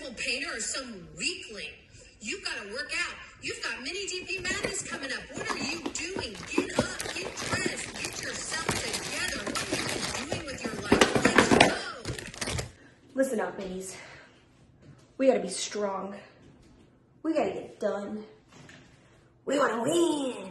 principal painter or some weakling. You've got to work out. You've got mini DP Madness coming up. What are you doing? Get up, get dressed, get yourself together. What are you doing with your life? Let's go. Listen up, minis. We gotta be strong. We gotta get done. We wanna win.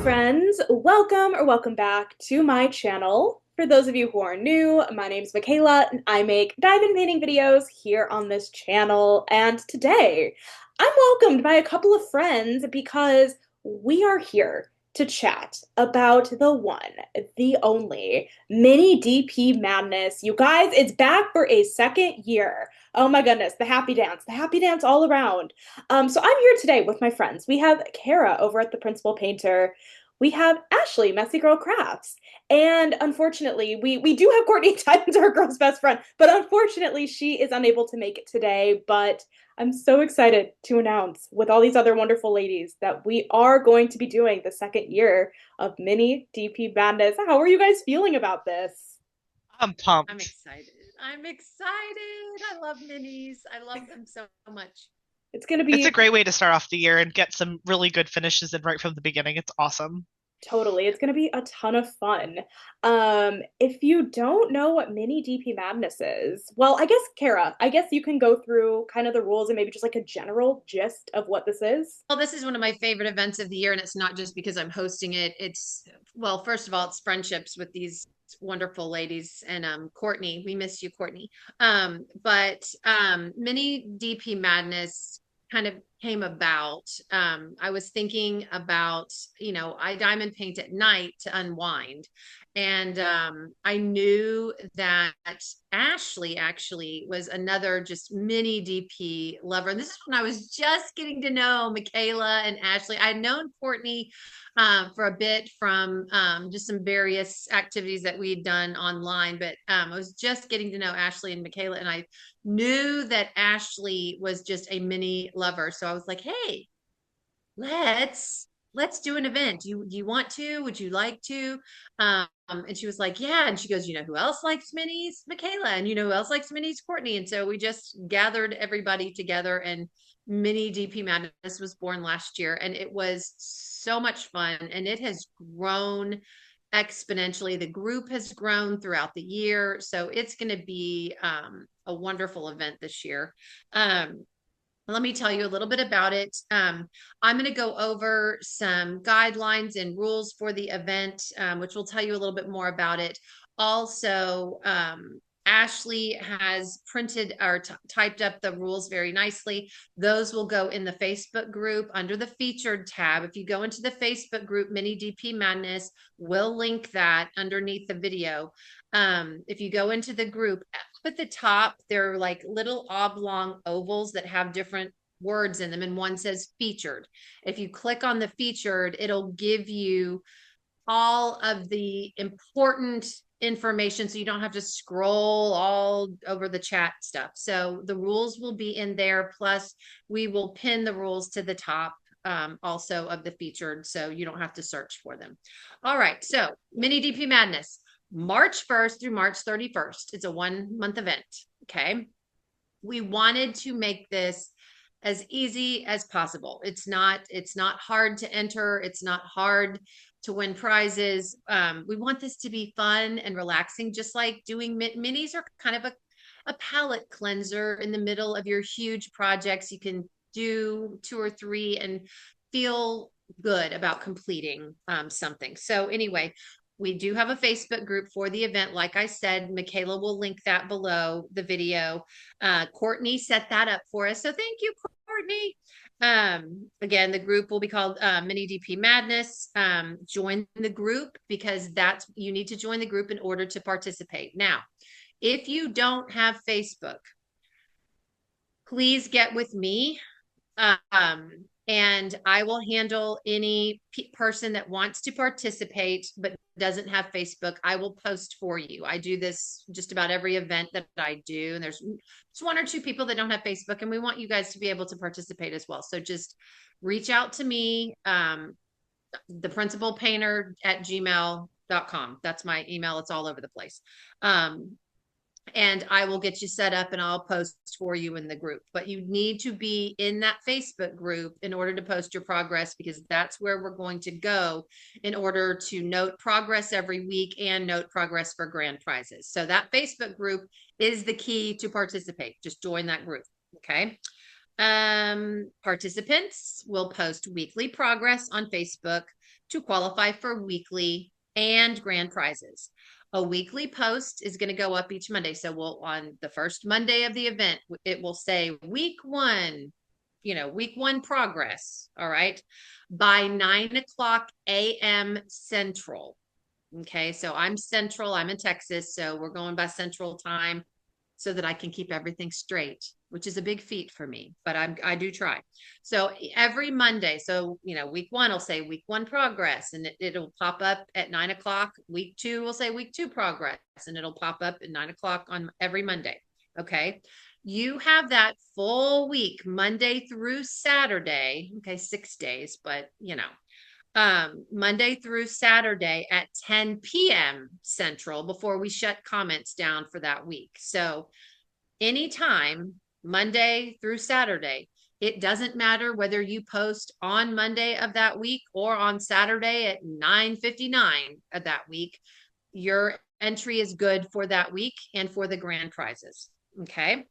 Friends, welcome back to my channel. For those of you who are new, my name is Michaela and I make diamond painting videos here on this channel. And today I'm welcomed by a couple of friends because we are here to chat about the one, the only mini DP Madness. You guys, it's back for a second year. Oh my goodness, the happy dance all around. So I'm here today with my friends. We have Kara over at the Principal Painter. We have Ashley, Messy Girl Crafts. And unfortunately, we do have Courtney Diamond's our girl's best friend, but unfortunately she is unable to make it today. But I'm so excited to announce with all these other wonderful ladies that we are going to be doing the second year of Mini DP Madness. How are you guys feeling about this? I'm pumped. I'm excited. I love minis. I love them so much. It's a great way to start off the year and get some really good finishes in right from the beginning. It's awesome. Totally. It's going to be a ton of fun. If you don't know what Mini DP Madness is, well, I guess, Kara, you can go through kind of the rules and maybe just like a general gist of what this is. Well, this is one of my favorite events of the year, and it's not just because I'm hosting it. Well, first of all, it's friendships with these wonderful ladies, and Courtney, we miss you, Courtney. But Mini DP Madness kind of came about. I was thinking about, I diamond paint at night to unwind. And I knew that Ashley actually was another just mini DP lover. And this is when I was just getting to know Michaela and Ashley. I'd known Courtney for a bit from just some various activities that we'd done online, but I was just getting to know Ashley and Michaela, and I knew that Ashley was just a mini lover. So I was like, hey, let's do an event. Do you want to? Would you like to? And she was like, yeah. And she goes, you know who else likes minis? Michaela. And you know who else likes minis? Courtney. And so we just gathered everybody together, and Mini DP Madness was born last year, and it was so much fun, and it has grown exponentially. The group has grown throughout the year, so it's going to be a wonderful event this year. Let me tell you a little bit about it. I'm going to go over some guidelines and rules for the event, which will tell you a little bit more about it. Also, Ashley has printed or typed up the rules very nicely. Those will go in the Facebook group under the featured tab. If you go into the Facebook group, Mini DP Madness, we'll link that underneath the video. If you go into the group, at the top, there are like little oblong ovals that have different words in them, and one says featured. If you click on the featured, it'll give you all of the important information, so you don't have to scroll all over the chat stuff. So the rules will be in there, plus we will pin the rules to the top also of the featured, so you don't have to search for them. All right, so Mini DP Madness. March 1st through March 31st. It's a 1-month event. Okay. We wanted to make this as easy as possible. It's not hard to enter. It's not hard to win prizes. We want this to be fun and relaxing, just like doing minis are kind of a palette cleanser in the middle of your huge projects. You can do 2 or 3 and feel good about completing something. So anyway, we do have a Facebook group for the event. Like I said, Michaela will link that below the video. Courtney set that up for us. So thank you, Courtney. Again, the group will be called Mini DP Madness. Join the group because you need to join the group in order to participate. Now, if you don't have Facebook, please get with me. And I will handle any person that wants to participate but doesn't have Facebook. I will post for you. I do this just about every event that I do. And there's 1 or 2 people that don't have Facebook, and we want you guys to be able to participate as well. So just reach out to me, theprincipalpainter@gmail.com. That's my email. It's all over the place. And I will get you set up and I'll post for you in the group. But you need to be in that Facebook group in order to post your progress, because that's where we're going to go in order to note progress every week and note progress for grand prizes. So that Facebook group is the key to participate. Just join that group. Okay. Participants will post weekly progress on Facebook to qualify for weekly and grand prizes. A weekly post is going to go up each Monday. So on the first Monday of the event, it will say week 1, week 1 progress. All right. By 9:00 a.m. Central. Okay. So I'm Central. I'm in Texas. So we're going by Central time so that I can keep everything straight, which is a big feat for me, but I do try. So every Monday, so, week 1 will say week 1 progress, and it'll pop up at 9:00. Week 2 will say week 2 progress, and it'll pop up at 9:00 on every Monday. Okay. You have that full week, Monday through Saturday. Okay. 6 days, but Monday through Saturday at 10 p.m. Central before we shut comments down for that week. So anytime, Monday through Saturday, it doesn't matter whether you post on Monday of that week or on Saturday at 9:59 of that week, your entry is good for that week and for the grand prizes. Okay.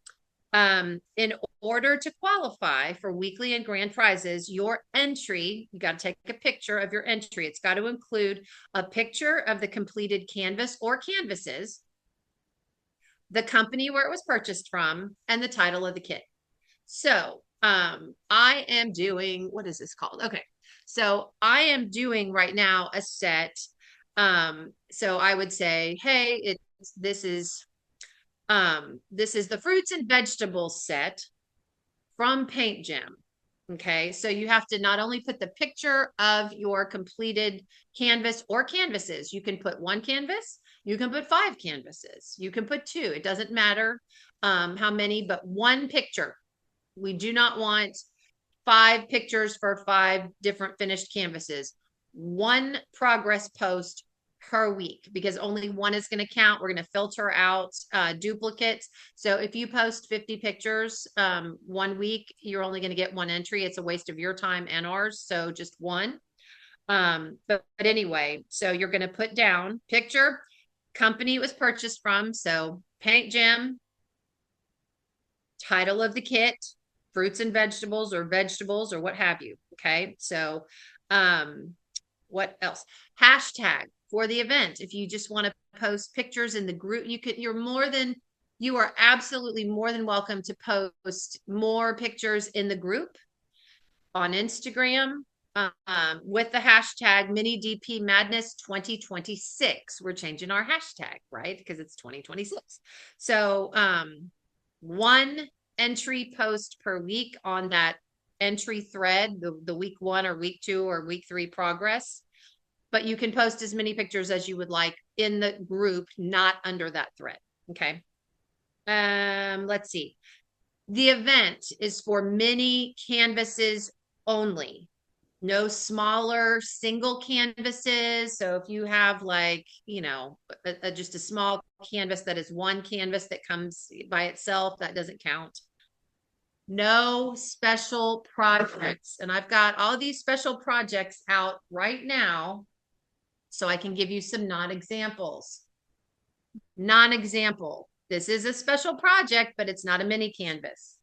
In order to qualify for weekly and grand prizes, your entry, you got to take a picture of your entry. It's got to include a picture of the completed canvas or canvases, the company where it was purchased from, and the title of the kit. So I am doing, what is this called? Okay. So I am doing right now a set. So I would say, hey, this is the fruits and vegetables set from Paint Gem. Okay. So you have to not only put the picture of your completed canvas or canvases. You can put 1 canvas, you can put 5 canvases, you can put 2. It doesn't matter how many, but 1 picture. We do not want 5 pictures for 5 different finished canvases. 1 progress post per week, because only 1 is going to count. We're going to filter out duplicates. So if you post 50 pictures 1 week, you're only going to get 1 entry. It's a waste of your time and ours. So just 1. But anyway, so you're going to put down picture, company it was purchased from. So Paint Gem, title of the kit, fruits and vegetables or what have you. Okay. So what else? Hashtag for the event. If you just want to post pictures in the group, you are absolutely more than welcome to post more pictures in the group on Instagram with the hashtag Mini DP Madness 2026. We're changing our hashtag, right? Because it's 2026. So 1 entry post per week on that entry thread, the week 1 or week 2 or week 3 progress. But you can post as many pictures as you would like in the group, not under that thread. Okay. Let's see. The event is for mini canvases only, No smaller single canvases. So if you have like, just a small canvas that is one canvas that comes by itself, that doesn't count. No special projects. And I've got all these special projects out right now, so I can give you some non-examples. Non-example. This is a special project, but it's not a mini canvas.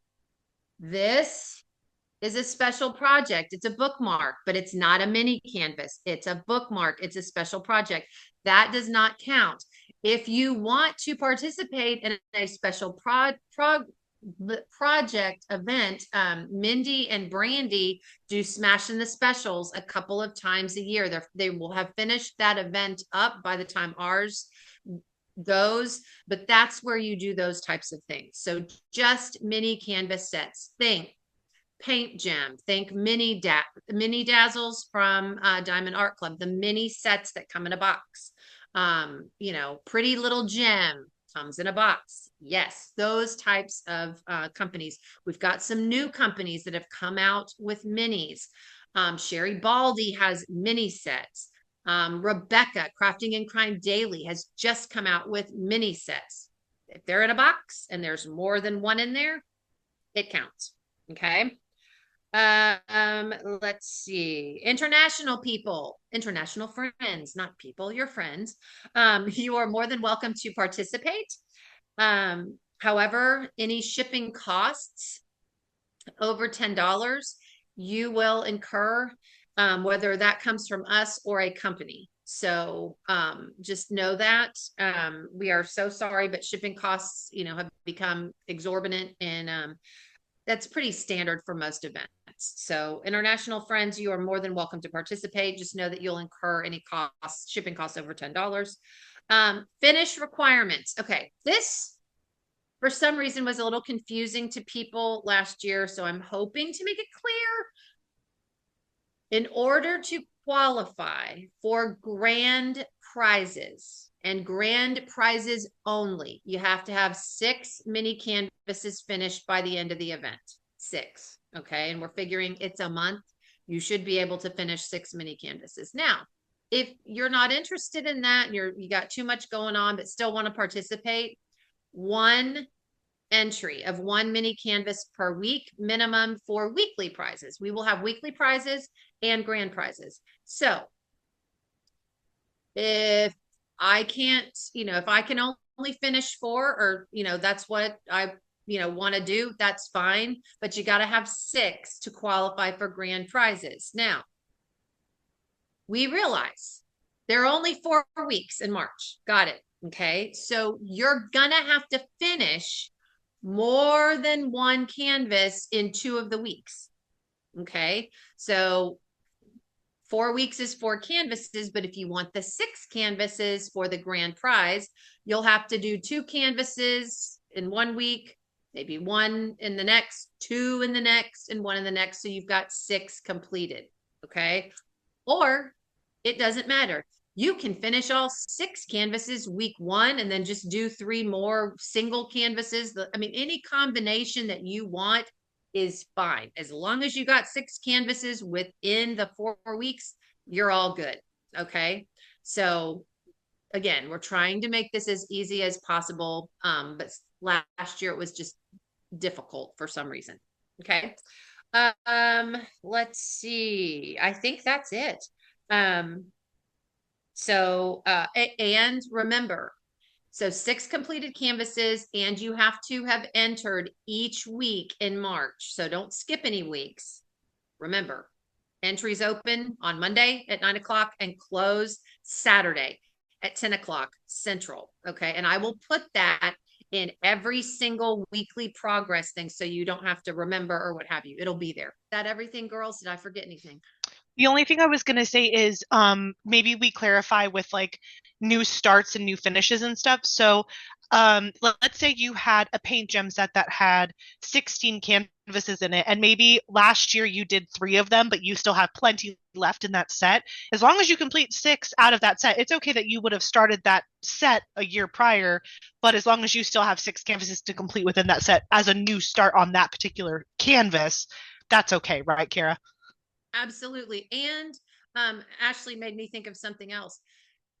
This is a special project. It's a bookmark, but it's not a mini canvas. It's a bookmark. It's a special project. That does not count. If you want to participate in a special project event, Mindy and Brandy do Smash in the Specials a couple of times a year. They will have finished that event up by the time ours goes, but that's where you do those types of things. So just mini canvas sets. Think Paint Gem. Think mini dazzles from Diamond Art Club, the mini sets that come in a box. Pretty Little Gem comes in a box. Yes, those types of companies. We've got some new companies that have come out with minis. Sherry Baldy has mini sets. Rebecca, Crafting and Crime Daily, has just come out with mini sets. If they're in a box and there's more than one in there, it counts. Okay. Let's see. International friends, not people, your friends. You are more than welcome to participate. However, any shipping costs over $10, you will incur, whether that comes from us or a company. So just know that we are so sorry, but shipping costs, have become exorbitant, and that's pretty standard for most events. So international friends, you are more than welcome to participate. Just know that you'll incur any costs, shipping costs over $10. Finish requirements. Okay, this for some reason was a little confusing to people last year, so I'm hoping to make it clear. In order to qualify for grand prizes and grand prizes only, you have to have 6 mini canvases finished by the end of the event. 6. Okay. And we're figuring it's a month. You should be able to finish 6 mini canvases. Now, if you're not interested in that and you got too much going on, but still want to participate, 1 entry of 1 mini canvas per week minimum for weekly prizes. We will have weekly prizes and grand prizes. So if I can't, if I can only finish 4, or, that's what I, want to do, that's fine. But you got to have 6 to qualify for grand prizes. Now, we realize there are only 4 weeks in March. Got it. Okay. So you're going to have to finish more than 1 canvas in 2 of the weeks. Okay. So 4 weeks is 4 canvases, but if you want the 6 canvases for the grand prize, you'll have to do 2 canvases in 1 week, maybe 1 in the next, 2 in the next, and 1 in the next. So you've got 6 completed. Okay. Or it doesn't matter. You can finish all 6 canvases week 1 and then just do 3 more single canvases. Any combination that you want is fine. As long as you got 6 canvases within the 4 weeks, you're all good. Okay. So again, we're trying to make this as easy as possible. But last year it was just difficult for some reason. Okay. Let's see. I think that's it. And remember, so 6 completed canvases, and you have to have entered each week in March. So don't skip any weeks. Remember, entries open on Monday at 9 o'clock and close Saturday at 10 o'clock Central. Okay. And I will put that in every single weekly progress thing, so you don't have to remember or what have you. It'll be there. Is that everything, girls? Did I forget anything? The only thing I was going to say is maybe we clarify with like new starts and new finishes and stuff. So let's say you had a paint gem set that had 16 canvases in it, and maybe last year you did 3 of them, but you still have plenty left in that set. As long as you complete 6 out of that set, it's okay that you would have started that set a year prior, but as long as you still have 6 canvases to complete within that set as a new start on that particular canvas, that's okay, right, Kara? Absolutely. And Ashley made me think of something else.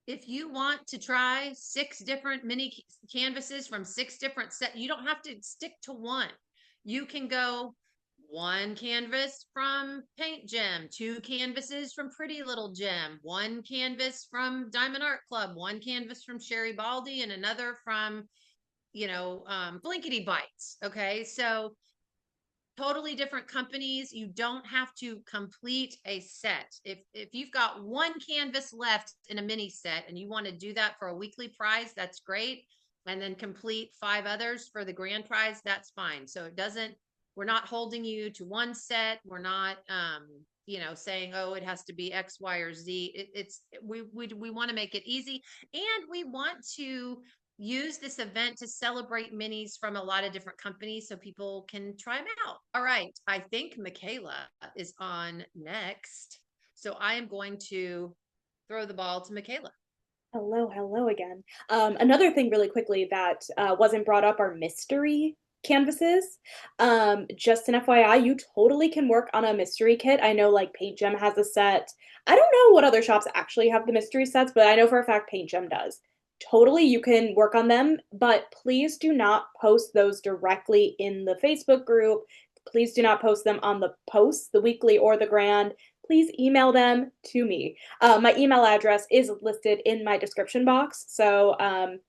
If you want to try 6 different mini canvases from 6 different set, you don't have to stick to one. You can go 1 canvas from Paint Gem, 2 canvases from Pretty Little Gem, 1 canvas from Diamond Art Club, 1 canvas from Sherry Baldy, and another from, Blinkety Bites. Okay. So totally different companies. You don't have to complete a set. If you've got 1 canvas left in a mini set and you want to do that for a weekly prize, that's great. And then complete 5 others for the grand prize, that's fine. So it doesn't, we're not holding you to one set. We're not saying, oh, it has to be X, Y, or Z. We want to make it easy, and we want to use this event to celebrate minis from a lot of different companies so people can try them out. All right. I think Michaela is on next. So I am going to throw the ball to Michaela. Hello again. Another thing really quickly that wasn't brought up are mystery canvases. Just an FYI, you totally can work on a mystery kit. I know like Paint Gem has a set. I don't know what other shops actually have the mystery sets, but I know for a fact Paint Gem does. Totally, you can work on them, but please do not post those directly in the Facebook group. Please do not post them on the posts, the weekly or the grand. Please email them to me. My email address is listed in my description box, so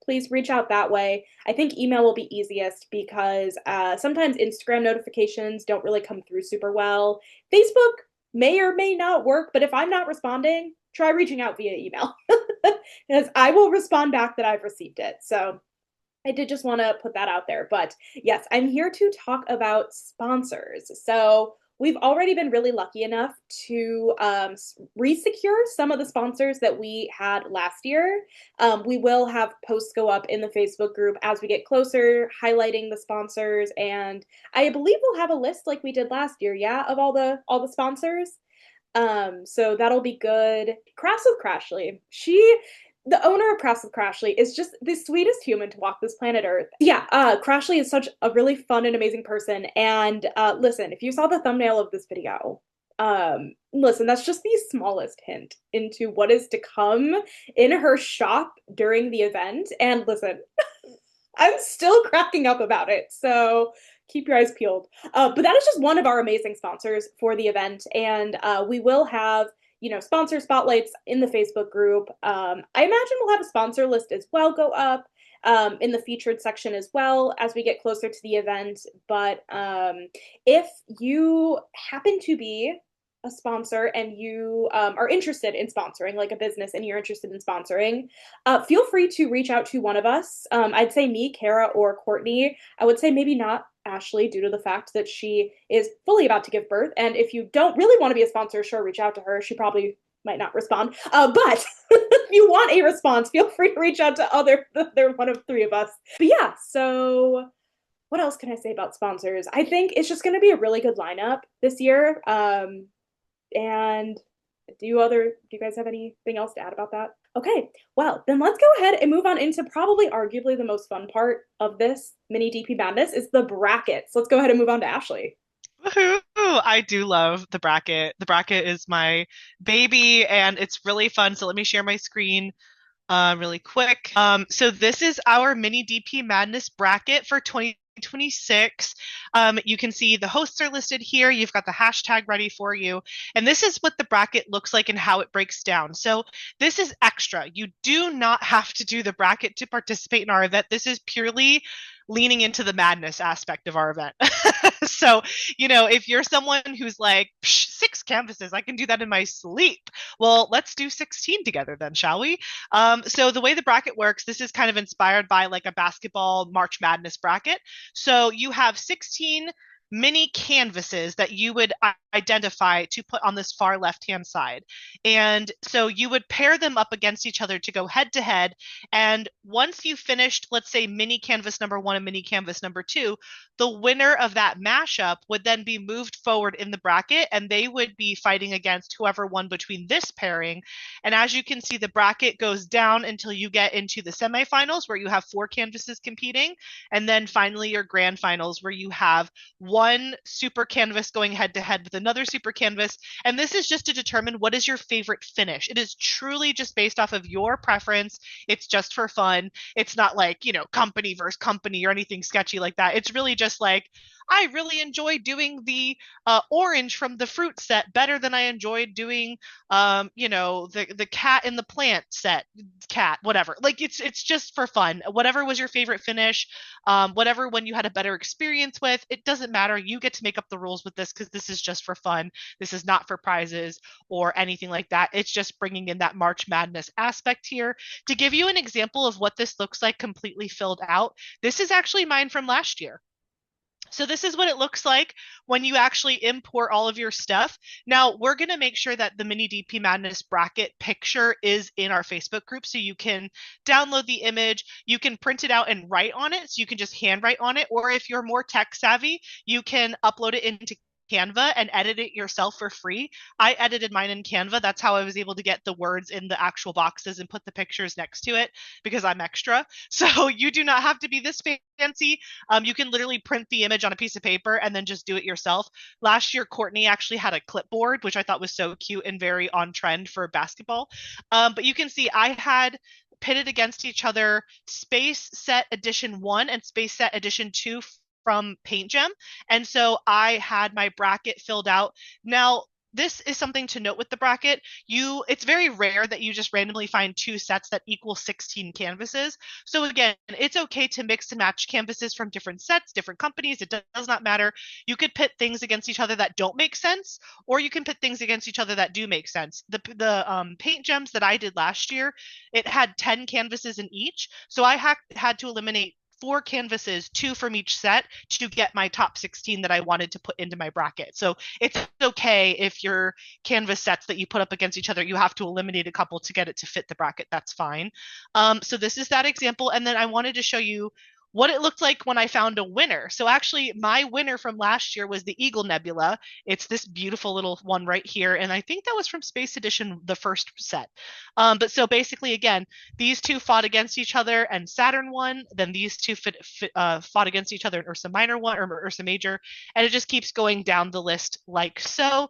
please reach out that way. I think email will be easiest because sometimes Instagram notifications don't really come through super well. Facebook may or may not work, but if I'm not responding, try reaching out via email because I will respond back that I've received it. So I did just want to put that out there. But yes, I'm here to talk about sponsors. So we've already been really lucky enough to re-secure some of the sponsors that we had last year. We will have posts go up in the Facebook group as we get closer, highlighting the sponsors, and I believe we'll have a list like we did last year, yeah, of all the sponsors. So that'll be good. Crafts with Crashly. The owner of Crafts with Crashly is just the sweetest human to walk this planet Earth. Yeah, Crashly is such a really fun and amazing person. And listen, if you saw the thumbnail of this video, listen, that's just the smallest hint into what is to come in her shop during the event. And listen, I'm still cracking up about it. So keep your eyes peeled. But that is just one of our amazing sponsors for the event. And we will have, sponsor spotlights in the Facebook group. I imagine we'll have a sponsor list as well go up in the featured section as well as we get closer to the event. But if you happen to be a sponsor and you are interested in sponsoring, like a business, and you're interested in sponsoring, feel free to reach out to one of us. I'd say me, Kara, or Courtney. I would say maybe not Ashley due to the fact that she is fully about to give birth. And if you don't really want to be a sponsor, sure, reach out to her. She probably might not respond. But if you want a response, feel free to reach out to other one of 3 of us. But yeah, so what else can I say about sponsors? I think it's just going to be a really good lineup this year. And do you guys have anything else to add about that? Okay, well, then let's go ahead and move on into probably arguably the most fun part of this mini DP Madness is the brackets. Let's go ahead and move on to Ashley. Woohoo! I do love the bracket. The bracket is my baby and it's really fun. So let me share my screen really quick. So this is our mini DP Madness bracket for 2026. You can see the hosts are listed here. You've got the hashtag ready for you. And this is what the bracket looks like and how it breaks down. So this is extra. You do not have to do the bracket to participate in our event. This is purely leaning into the madness aspect of our event. So, if you're someone who's like, 6 canvases, I can do that in my sleep. Well, let's do 16 together then, shall we? So the way the bracket works, this is kind of inspired by like a basketball March Madness bracket. So you have 16 mini canvases that you would identify to put on this far left-hand side. And so you would pair them up against each other to go head to head. And once you finished, let's say mini canvas number 1 and mini canvas number 2, the winner of that mashup would then be moved forward in the bracket and they would be fighting against whoever won between this pairing. And as you can see, the bracket goes down until you get into the semifinals where you have 4 canvases competing. And then finally your grand finals where you have one super canvas going head to head with another super canvas. And this is just to determine what is your favorite finish. It is truly just based off of your preference. It's just for fun. It's not like, you know, company versus company or anything sketchy like that. It's really just like, I really enjoy doing the orange from the fruit set better than I enjoyed doing, you know, the cat in the plant set, cat, whatever. Like it's just for fun. Whatever was your favorite finish, whatever one you had a better experience with, it doesn't matter. You get to make up the rules with this because this is just for fun. This is not for prizes or anything like that. It's just bringing in that March Madness aspect here. To give you an example of what this looks like completely filled out, this is actually mine from last year. So this is what it looks like when you actually import all of your stuff. Now, we're going to make sure that the mini DP Madness bracket picture is in our Facebook group, so you can download the image, you can print it out and write on it, so you can just handwrite on it, or if you're more tech savvy, you can upload it into Canva and edit it yourself for free. I edited mine in Canva. That's how I was able to get the words in the actual boxes and put the pictures next to it because I'm extra. So you do not have to be this fancy. You can literally print the image on a piece of paper and then just do it yourself. Last year, Courtney actually had a clipboard, which I thought was so cute and very on trend for basketball. But you can see I had pitted against each other Space Set Edition 1 and Space Set Edition 2 from Paint Gem. And so I had my bracket filled out. Now, this is something to note with the bracket. It's very rare that you just randomly find two sets that equal 16 canvases. So again, it's okay to mix and match canvases from different sets, different companies. It does not matter. You could pit things against each other that don't make sense, or you can pit things against each other that do make sense. The Paint Gems that I did last year, it had 10 canvases in each. So I had to eliminate 4 canvases, 2 from each set, to get my top 16 that I wanted to put into my bracket. So it's okay if your canvas sets that you put up against each other, you have to eliminate a couple to get it to fit the bracket. That's fine. So this is that example. And then I wanted to show you what it looked like when I found a winner. So actually my winner from last year was the Eagle Nebula. It's this beautiful little one right here. And I think that was from Space Edition, the first set. But so basically, again, these two fought against each other and Saturn won. Then these two fought against each other in Ursa Minor won, or Ursa Major. And it just keeps going down the list like so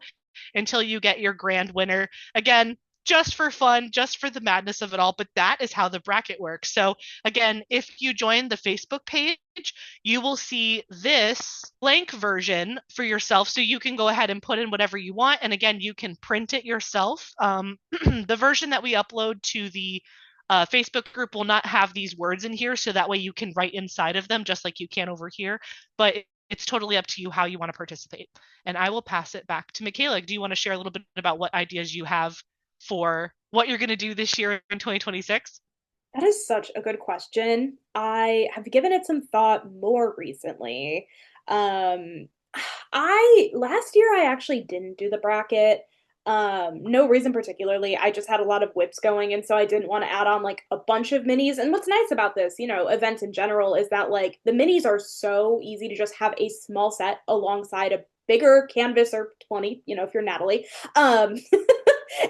until you get your grand winner. Again, just for fun, just for the madness of it all, but that is how the bracket works. So again, if you join the Facebook page, you will see this blank version for yourself, so you can go ahead and put in whatever you want. And again, you can print it yourself. The version that we upload to the Facebook group will not have these words in here, so that way you can write inside of them just like you can over here. But it's totally up to you how you want to participate. And I will pass it back to Michaela. Do you want to share a little bit about what ideas you have for what you're going to do this year in 2026? That is such a good question. I have given it some thought more recently. Um, I last year I actually didn't do the bracket. No reason particularly. I just had a lot of whips going, and so I didn't want to add on like a bunch of minis. And what's nice about this, you know, event in general is that like the minis are so easy to just have a small set alongside a bigger canvas or 20, you know, if you're Natalie.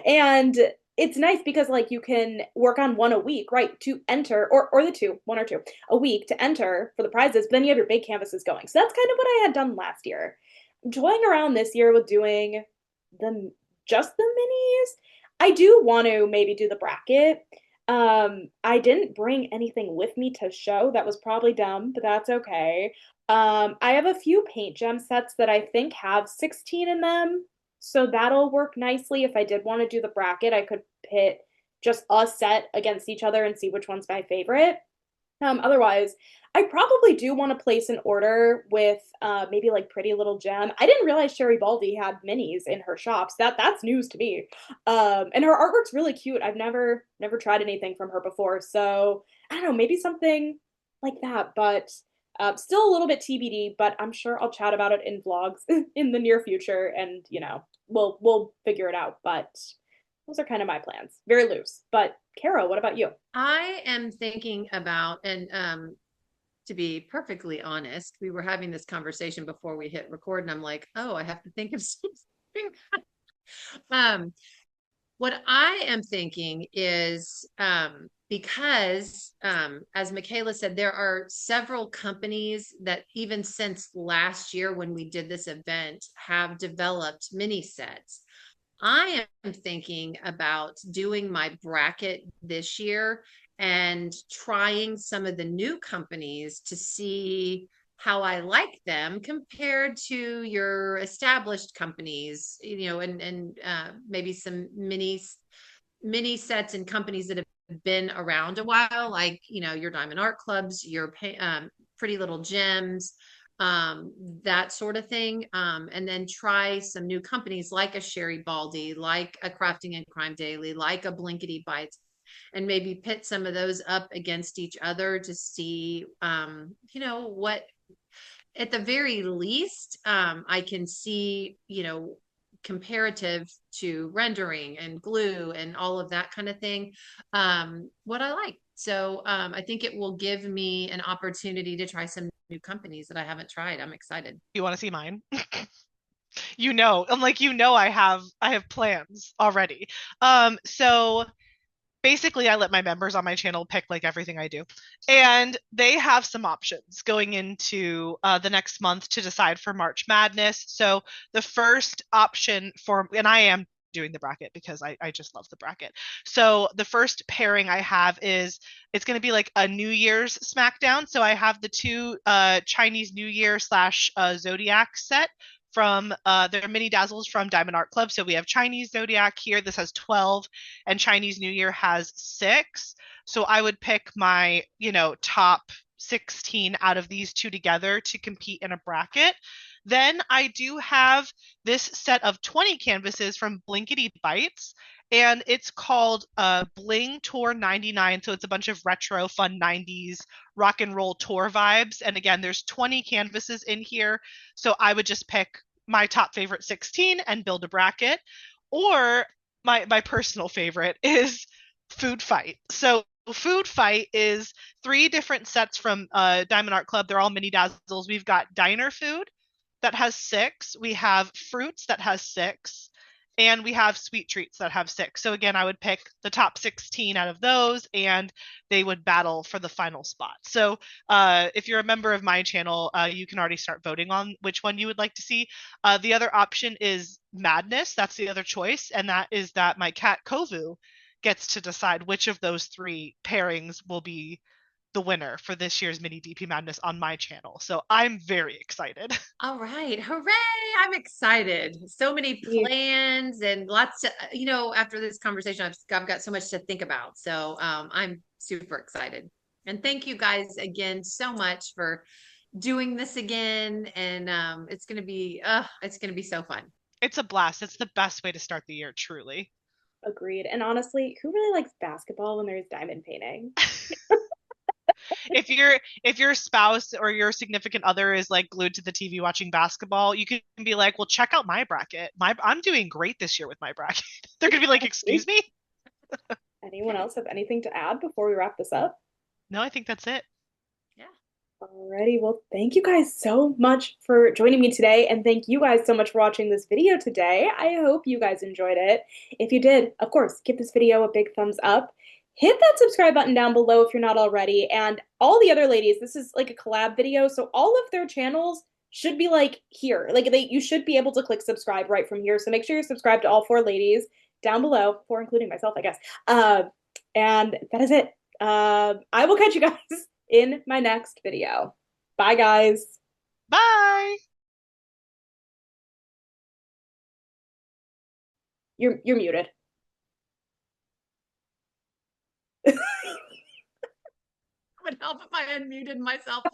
And it's nice because like you can work on one a week, right, to enter, or the two, one or two a week to enter for the prizes, but then you have your big canvases going. So that's kind of what I had done last year. I'm toying around this year with doing just the minis. I do want to maybe do the bracket. I didn't bring anything with me to show. That was probably dumb, but that's okay. I have a few paint gem sets that I think have 16 in them. So that'll work nicely. If I did want to do the bracket, I could pit just a set against each other and see which one's my favorite. Otherwise, I probably do want to place an order with maybe like Pretty Little Gem. I didn't realize Sherry Baldy had minis in her shops. That's news to me. And her artwork's really cute. I've never tried anything from her before. So I don't know, maybe something like that. But still a little bit TBD, but I'm sure I'll chat about it in vlogs in the near future, and you know, we'll figure it out. But those are kind of my plans. Very loose. But Kara, what about you? I am thinking about, and to be perfectly honest, we were having this conversation before we hit record, and I'm like, oh, I have to think of something. What I am thinking is, because as Michaela said, there are several companies that even since last year when we did this event have developed mini sets. I am thinking about doing my bracket this year and trying some of the new companies to see how I like them compared to your established companies, and maybe some mini sets and companies that have been around a while, like your Diamond Art Clubs, your Pretty Little Gems, that sort of thing. And then try some new companies like a Sherry Baldy, like a Crafting and Crime Daily, like a Blinkety Bites, and maybe pit some of those up against each other to see, what at the very least, I can see, comparative to rendering and glue and all of that kind of thing, what I like. So I think it will give me an opportunity to try some new companies that I haven't tried. I'm excited. You want to see mine? I'm like, I have plans already. So basically I let my members on my channel pick like everything I do. And they have some options going into the next month to decide for March Madness. So the first option and I am doing the bracket because I just love the bracket. So the first pairing I have is, it's going to be like a New Year's SmackDown. So I have the two Chinese New Year / Zodiac set from their mini dazzles from Diamond Art Club. So we have Chinese Zodiac here. This has 12 and Chinese New Year has 6. So I would pick my, top 16 out of these two together to compete in a bracket. Then I do have this set of 20 canvases from Blinkety Bites, and it's called Bling Tour 99. So it's a bunch of retro fun 90s rock and roll tour vibes. And again, there's 20 canvases in here. So I would just pick my top favorite 16 and build a bracket. Or my personal favorite is Food Fight. So Food Fight is 3 different sets from Diamond Art Club. They're all mini dazzles. We've got diner food that has 6. We have fruits that has 6. And we have sweet treats that have 6. So again, I would pick the top 16 out of those, and they would battle for the final spot. So if you're a member of my channel, you can already start voting on which one you would like to see. The other option is Madness. That's the other choice. And that is that my cat Kovu gets to decide which of those 3 pairings will be the winner for this year's mini DP Madness on my channel. So I'm very excited. All right. Hooray. I'm excited. So many plans and lots to, after this conversation, I've got so much to think about. So I'm super excited. And thank you guys again so much for doing this again. And it's going to be so fun. It's a blast. It's the best way to start the year, truly. Agreed. And honestly, who really likes basketball when there's diamond painting? If your spouse or your significant other is like glued to the TV watching basketball, you can be like, well, check out my bracket. I'm doing great this year with my bracket. They're gonna be like, excuse me? Anyone else have anything to add before we wrap this up? No, I think that's it. Yeah. Alrighty, well, thank you guys so much for joining me today, and thank you guys so much for watching this video today. I hope you guys enjoyed it. If you did, of course, give this video a big thumbs up. Hit that subscribe button down below if you're not already, and all the other ladies, this is like a collab video, so all of their channels should be like here. Like you should be able to click subscribe right from here, so make sure you're subscribed to all 4 ladies down below, 4 including myself, I guess. And that is it. I will catch you guys in my next video. Bye, guys. Bye. You're muted. Would help if I unmuted myself.